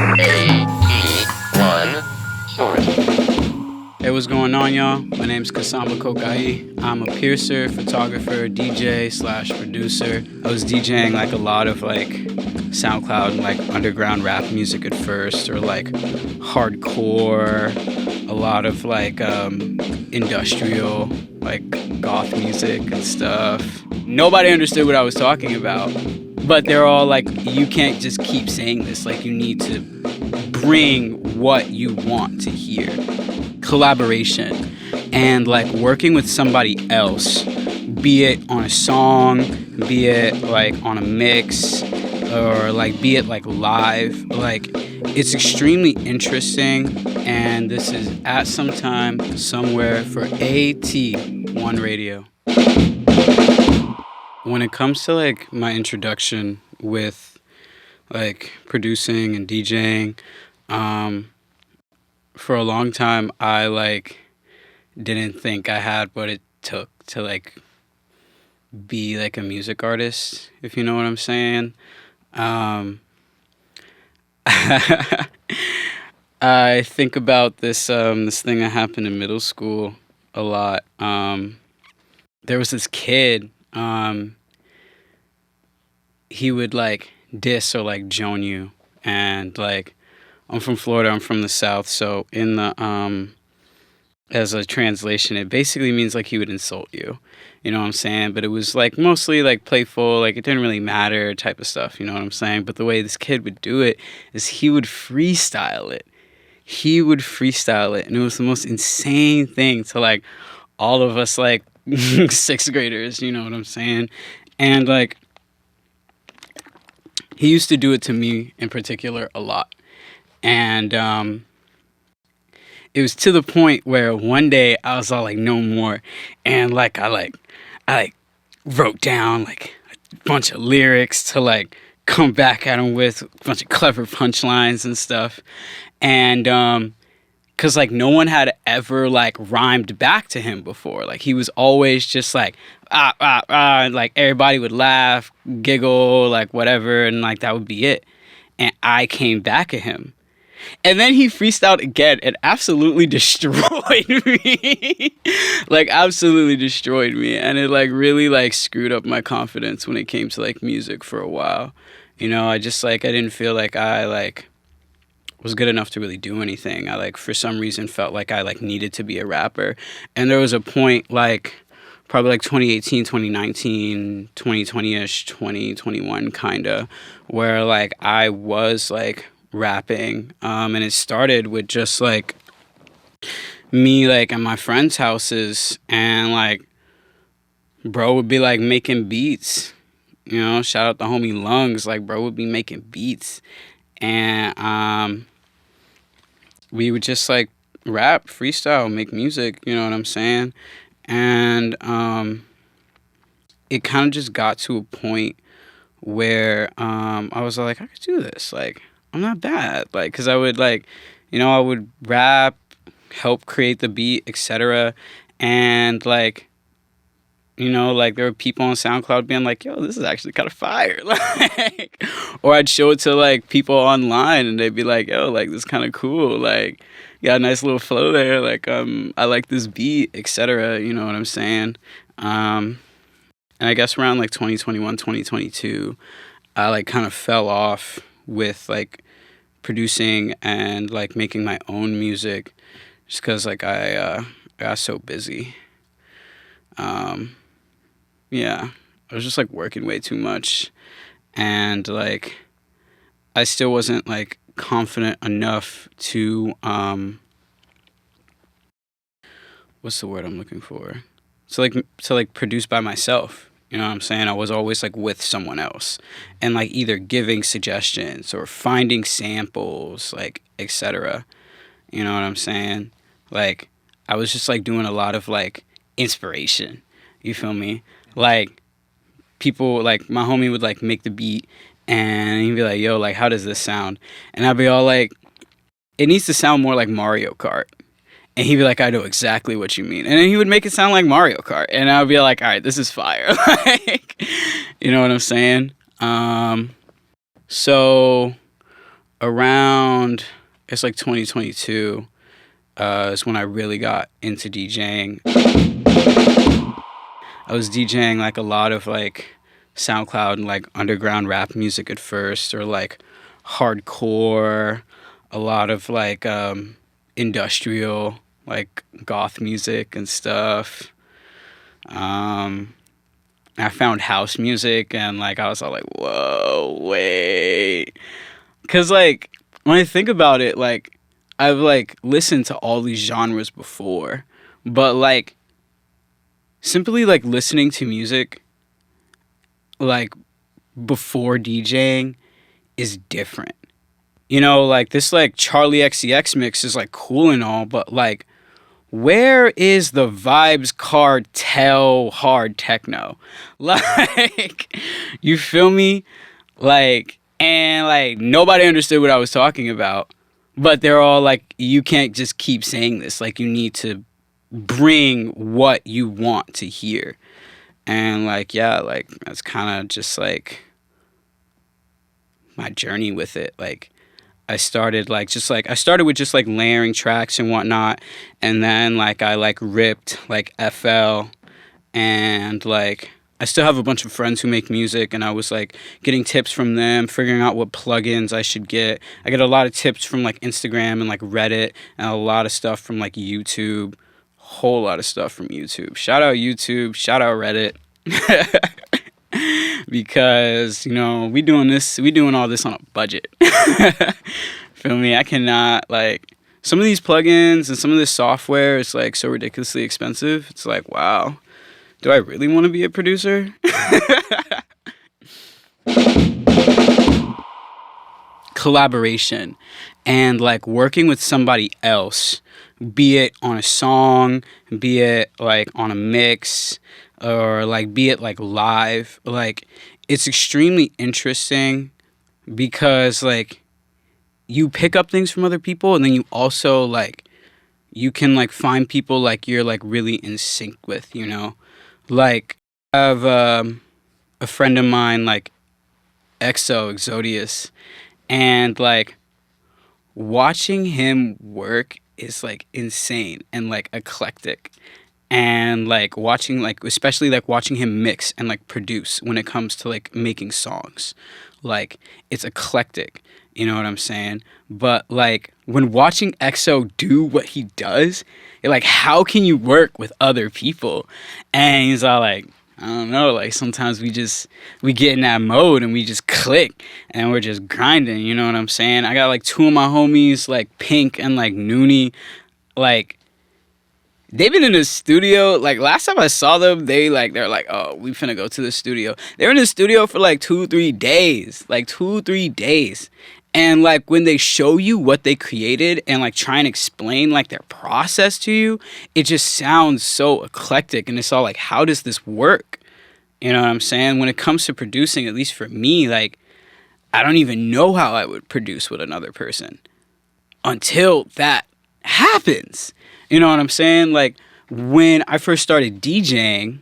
A-E-1 source. Hey, what's going on, y'all? My name's Kasamba Kokayi. I'm a piercer, photographer, DJ slash producer. I was DJing like a lot of like SoundCloud and like underground rap music at first, or like hardcore, a lot of like industrial, like goth music and stuff. Nobody understood what I was talking about, but they're all like, you can't just keep saying this, like you need to bring what you want to hear. Collaboration and like working with somebody else, be it on a song, be it like on a mix, or like be it like live, like it's extremely interesting. And this is At Some Time Somewhere for AT1 Radio. When it comes to like my introduction with like producing and DJing, for a long time I like didn't think I had what it took to like be like a music artist, if you know what I'm saying. I think about this this thing that happened in middle school a lot. There was this kid, he would like diss or like joan you, and like I'm from Florida, I'm from the South, so in the as a translation, it basically means like he would insult you. You know what I'm saying? But it was like mostly like playful, like it didn't really matter type of stuff, you know what I'm saying? But the way this kid would do it is he would freestyle it. He would freestyle it, and it was the most insane thing to like all of us like sixth graders, you know what I'm saying? And like he used to do it to me in particular a lot. And it was to the point where one day I was all like, no more. And like I wrote down like a bunch of lyrics to like come back at him with a bunch of clever punchlines and stuff. And cause like no one had ever like rhymed back to him before. Like he was always just like and like everybody would laugh, giggle, like whatever, and like that would be it. And I came back at him. And then he freestyled again and absolutely destroyed me. Like absolutely destroyed me. And it like really like screwed up my confidence when it came to like music for a while. You know, I just like I didn't feel like I like was good enough to really do anything. I like for some reason felt like I like needed to be a rapper. And there was a point like probably like 2018, 2019, 2020-ish, 2021 kind of, where like I was like rapping, and it started with just like me like at my friends' houses, and like bro would be like making beats, you know, shout out the homie Lungs, like bro would be making beats, and we would just like rap, freestyle, make music, you know what I'm saying? And it kind of just got to a point where I was like, I could do this, like I'm not bad, like, because I would like, you know, I would rap, help create the beat, etc. And like, you know, like there were people on SoundCloud being like, yo, this is actually kind of fire. Like, or I'd show it to like people online and they'd be like, yo, like this is kind of cool. Like, you got a nice little flow there. Like, I like this beat, etc. You know what I'm saying? And I guess around like 2021, 2022, I like kind of fell off with like producing and like making my own music, just because like I got so busy. Yeah, I was just like working way too much, and like I still wasn't like confident enough to what's the word I'm looking for? To like produce by myself. You know what I'm saying? I was always like with someone else and like either giving suggestions or finding samples, like etc. You know what I'm saying? Like I was just like doing a lot of like inspiration. You feel me? Like people, like my homie would like make the beat and he'd be like, yo, like how does this sound? And I'd be all like, it needs to sound more like Mario Kart. And he'd be like, I know exactly what you mean. And then he would make it sound like Mario Kart. And I would be like, all right, this is fire. Like, you know what I'm saying? So around around, it's like 2022 is when I really got into DJing. I was DJing like a lot of like SoundCloud and like underground rap music at first, or like hardcore, a lot of like industrial, like goth music and stuff. I found house music, and like I was all like, whoa, wait. Cause like when I think about it, like I've like listened to all these genres before, but like simply like listening to music like before DJing is different. You know, like this like Charlie XCX mix is like cool and all, but like where is the Vibes Cartel hard techno? Like, you feel me? Like, and like nobody understood what I was talking about, but they're all like, you can't just keep saying this. Like, you need to bring what you want to hear. And like, yeah, like that's kind of just like my journey with it. Like, I started with just like layering tracks and whatnot, and then like I like ripped like FL, and like I still have a bunch of friends who make music, and I was like getting tips from them, figuring out what plugins I should get. I get a lot of tips from like Instagram and like Reddit, and a lot of stuff from like YouTube. Whole lot of stuff from YouTube. Shout out YouTube, shout out Reddit. Because, you know, we doing all this on a budget. Feel me? I cannot, like, some of these plugins and some of this software is like so ridiculously expensive. It's like, wow, do I really want to be a producer? Collaboration and like working with somebody else, be it on a song, be it like on a mix, or like be it like live, like it's extremely interesting because like you pick up things from other people, and then you also like you can like find people like you're like really in sync with, you know. Like I have a friend of mine, like Exodius, and like watching him work is like insane and like eclectic, and like watching like especially like watching him mix and like produce when it comes to like making songs, like it's eclectic, you know what I'm saying? But like when watching EXO do what he does, you're like, how can you work with other people? And he's all like, I don't know, like sometimes we get in that mode and we just click and we're just grinding, you know what I'm saying? I got like two of my homies, like Pink and like Noonie, like they've been in the studio. Like last time I saw them, they're like, oh, we finna go to the studio. They're in the studio for like 2-3 days, like 2-3 days. And like when they show you what they created and like try and explain like their process to you, it just sounds so eclectic, and it's all like, how does this work? You know what I'm saying? When it comes to producing, at least for me, like I don't even know how I would produce with another person until that happens. You know what I'm saying? Like when I first started DJing,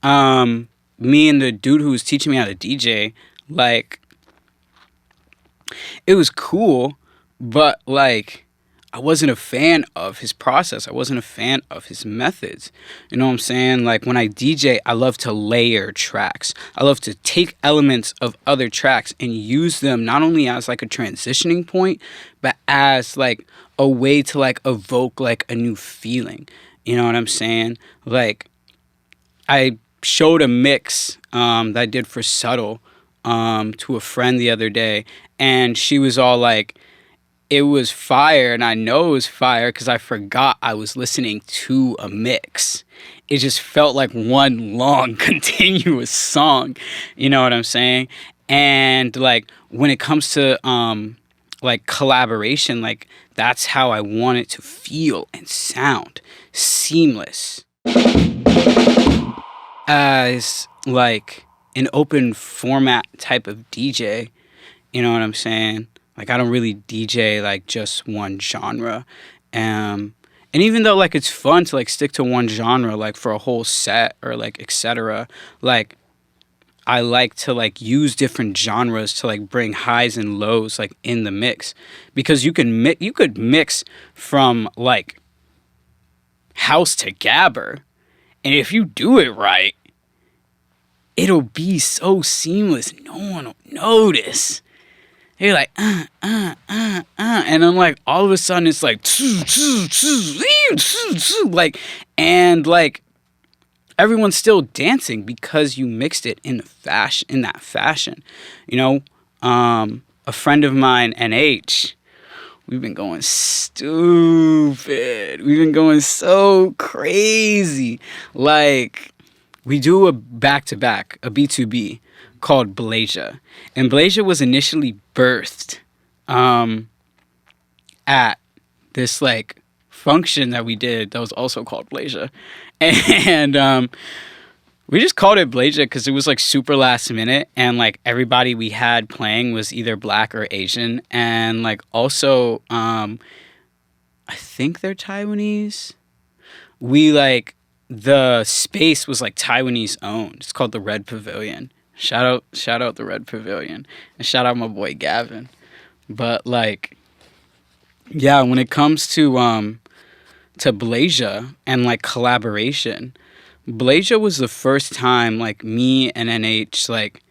me and the dude who was teaching me how to DJ, like it was cool, but like I wasn't a fan of his process. I wasn't a fan of his methods. You know what I'm saying? Like when I DJ, I love to layer tracks. I love to take elements of other tracks and use them not only as like a transitioning point, but as like a way to like evoke like a new feeling. You know what I'm saying? Like I showed a mix that I did for Subtle to a friend the other day, and she was all like, it was fire, and I know it was fire because I forgot I was listening to a mix. It just felt like one long continuous song, you know what I'm saying? And like when it comes to like collaboration, like that's how I want it to feel and sound seamless as like an open format type of DJ. You know what I'm saying? Like I don't really DJ like just one genre. And even though like it's fun to like stick to one genre like for a whole set or like etc., like I like to like use different genres to like bring highs and lows like in the mix, because you could mix from like house to gabber, and if you do it right, it'll be so seamless. No one will notice. You're like, and then like all of a sudden it's like, like, and like everyone's still dancing because you mixed it in that fashion, you know. A friend of mine, NH, we've been going stupid. We've been going so crazy. Like, we do a back-to-back, a B2B, called Blasia. And Blasia was initially birthed at this, like, function that we did that was also called Blasia. And we just called it Blasia because it was, like, super last minute. And, like, everybody we had playing was either black or Asian. And, like, also, I think they're Taiwanese. We, like, the space was like Taiwanese owned. It's called the Red Pavilion. Shout out the Red Pavilion, and shout out my boy Gavin. But like, yeah, when it comes to Blasia and like collaboration, Blasia was the first time like me and NH like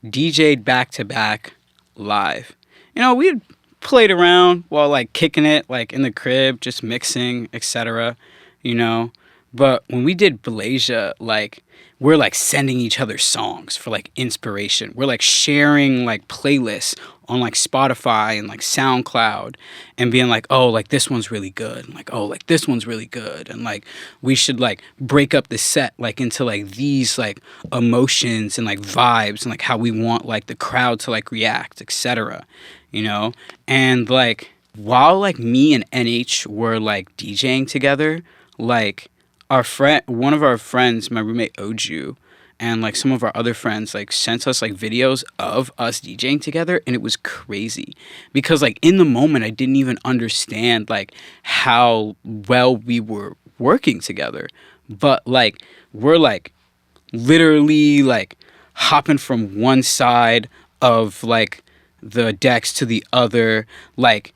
DJ'd back to back live. You know, we had played around while like kicking it like in the crib, just mixing, etc. You know. But when we did Blasia, like, we're, like, sending each other songs for, like, inspiration. We're, like, sharing, like, playlists on, like, Spotify and, like, SoundCloud and being like, oh, like, this one's really good. And, like, oh, like, this one's really good. And, like, we should, like, break up the set, like, into, like, these, like, emotions and, like, vibes and, like, how we want, like, the crowd to, like, react, etc. You know? And, like, while, like, me and NH were, like, DJing together, like, one of our friends, my roommate Oju, and like some of our other friends, like sent us like videos of us DJing together, and it was crazy because like in the moment I didn't even understand like how well we were working together, but like we're like literally like hopping from one side of like the decks to the other, like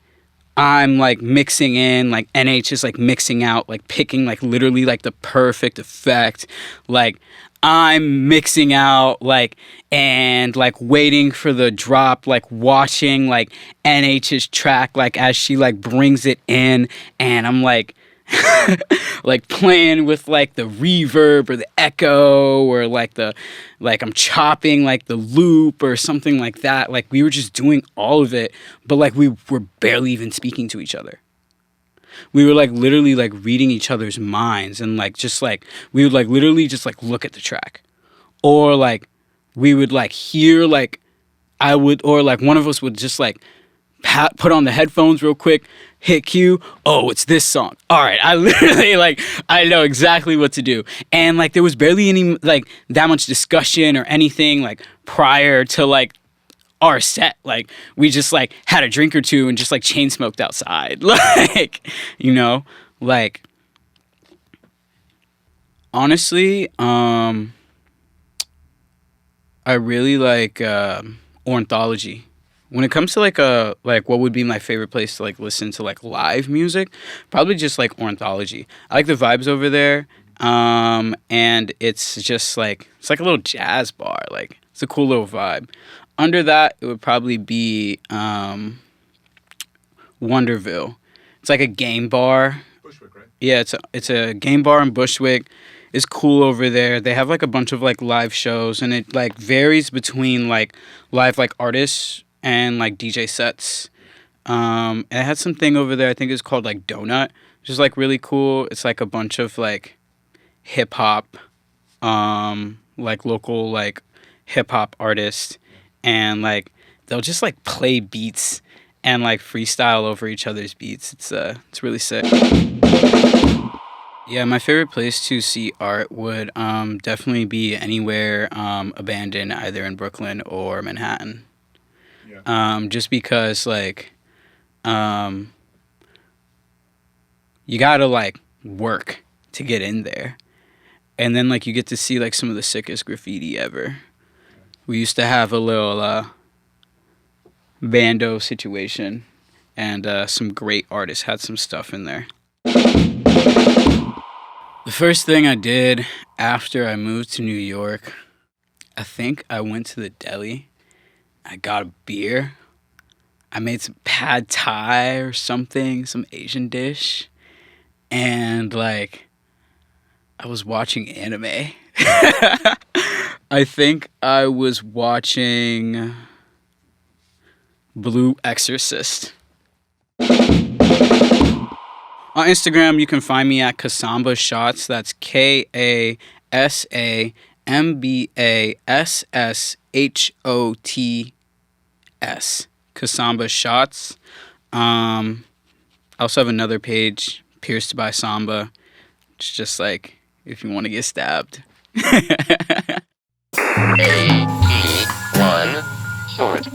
I'm like mixing in, like NH is like mixing out, like picking like literally like the perfect effect. Like I'm mixing out, like, and like waiting for the drop, like watching like NH's track, like as she like brings it in, and I'm like like playing with like the reverb or the echo or like the like I'm chopping like the loop or something like that. Like we were just doing all of it, but like we were barely even speaking to each other. We were like literally like reading each other's minds, and like just like we would like literally just like look at the track, or like we would like hear like I would, or like one of us would just like put on the headphones real quick, hit cue. Oh, it's this song. All right, I literally like I know exactly what to do, and like there was barely any like that much discussion or anything like prior to like our set. Like we just like had a drink or two and just like chain smoked outside. Like, you know, like honestly, I really like ornithology. When it comes to like what would be my favorite place to like listen to like live music, probably just like ornithology. I like the vibes over there. And it's just like it's like a little jazz bar. Like it's a cool little vibe. Under that, it would probably be Wonderville. It's like a game bar. Bushwick, right? Yeah, it's a game bar in Bushwick. It's cool over there. They have like a bunch of like live shows, and it like varies between like live like artists and like DJ sets. And it had something over there. I think it's called like Donut, which is like really cool. It's like a bunch of like hip hop, like local like hip hop artists, and like they'll just like play beats and like freestyle over each other's beats. It's really sick. Yeah, my favorite place to see art would definitely be anywhere abandoned, either in Brooklyn or Manhattan. Yeah. Just because like you gotta like work to get in there, and then like you get to see like some of the sickest graffiti ever. We used to have a little bando situation, and some great artists had some stuff in there. The first thing I did after I moved to New York, I think I went to the deli. I got a beer. I made some pad thai or something, some Asian dish. And like, I was watching anime. I think I was watching Blue Exorcist. On Instagram, you can find me at Kasamba Shots. That's KASAMBASSSHOTS. Kasamba Shots. I also have another page, Pierced by Samba. It's just like if you want to get stabbed. AE1 Short.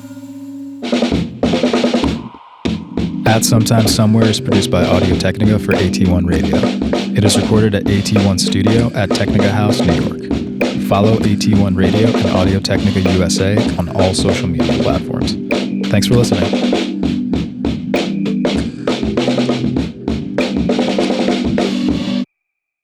At Sometimes Somewhere is produced by Audio-Technica for AT1 Radio. It is recorded at AT1 Studio at Technica House, New York. Follow AT1 Radio and Audio-Technica USA on all social media platforms. Thanks for listening.